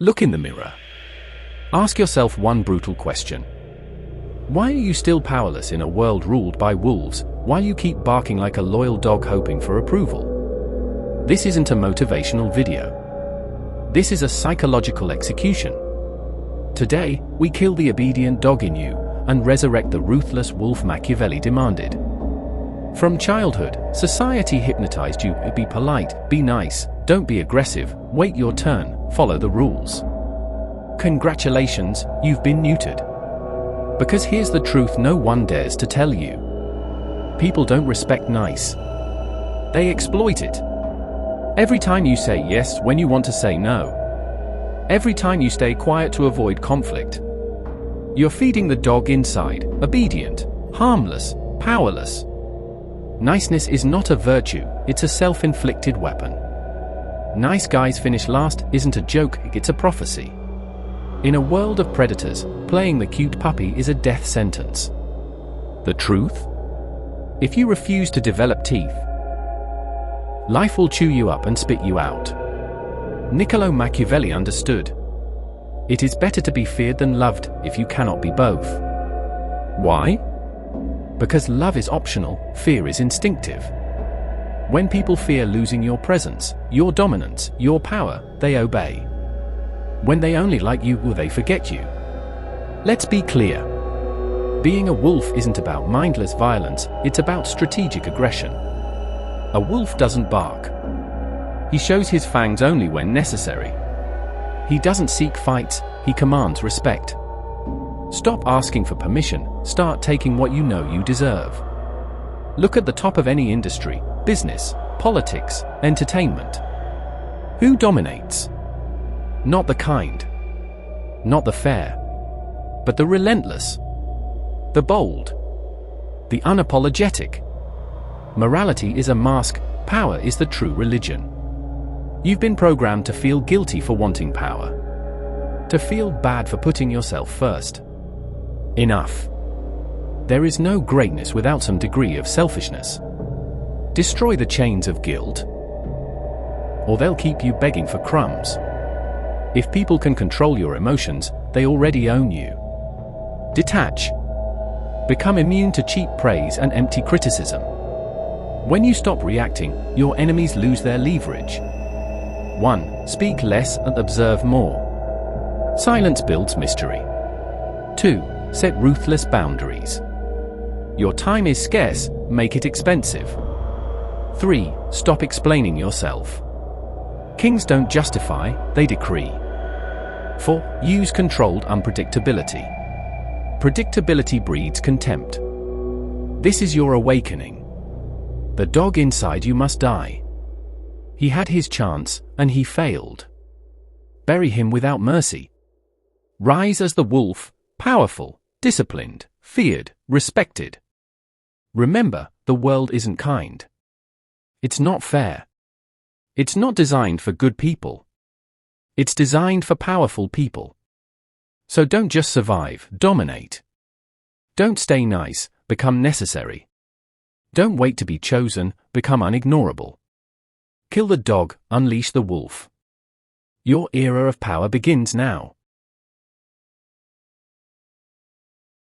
Look in the mirror. Ask yourself one brutal question. Why are you still powerless in a world ruled by wolves, while you keep barking like a loyal dog hoping for approval? This isn't a motivational video. This is a psychological execution. Today, we kill the obedient dog in you and resurrect the ruthless wolf Machiavelli demanded. From childhood, society hypnotized you to be polite, be nice, don't be aggressive, wait your turn, follow the rules. Congratulations, you've been neutered. Because here's the truth no one dares to tell you. People don't respect nice. They exploit it. Every time you say yes when you want to say no. Every time you stay quiet to avoid conflict. You're feeding the dog inside, obedient, harmless, powerless. Niceness is not a virtue, it's a self-inflicted weapon. Nice guys finish last isn't a joke, it's a prophecy. In a world of predators, playing the cute puppy is a death sentence. The truth? If you refuse to develop teeth, life will chew you up and spit you out. Niccolo Machiavelli understood. It is better to be feared than loved if you cannot be both. Why? Because love is optional, fear is instinctive. When people fear losing your presence, your dominance, your power, they obey. When they only like you, will they forget you? Let's be clear. Being a wolf isn't about mindless violence, it's about strategic aggression. A wolf doesn't bark. He shows his fangs only when necessary. He doesn't seek fights, he commands respect. Stop asking for permission, start taking what you know you deserve. Look at the top of any industry, business, politics, entertainment. Who dominates? Not the kind. Not the fair. But the relentless. The bold. The unapologetic. Morality is a mask, power is the true religion. You've been programmed to feel guilty for wanting power. To feel bad for putting yourself first. Enough. There is no greatness without some degree of selfishness. Destroy the chains of guilt, or they'll keep you begging for crumbs. If people can control your emotions, they already own you. Detach. Become immune to cheap praise and empty criticism. When you stop reacting, your enemies lose their leverage. 1. Speak less and observe more. Silence builds mystery. 2. Set ruthless boundaries. Your time is scarce, make it expensive. 3. Stop explaining yourself. Kings don't justify, they decree. 4. Use controlled unpredictability. Predictability breeds contempt. This is your awakening. The dog inside you must die. He had his chance, and he failed. Bury him without mercy. Rise as the wolf, powerful, disciplined, feared, respected. Remember, the world isn't kind. It's not fair. It's not designed for good people. It's designed for powerful people. So don't just survive, dominate. Don't stay nice, become necessary. Don't wait to be chosen, become unignorable. Kill the dog, unleash the wolf. Your era of power begins now.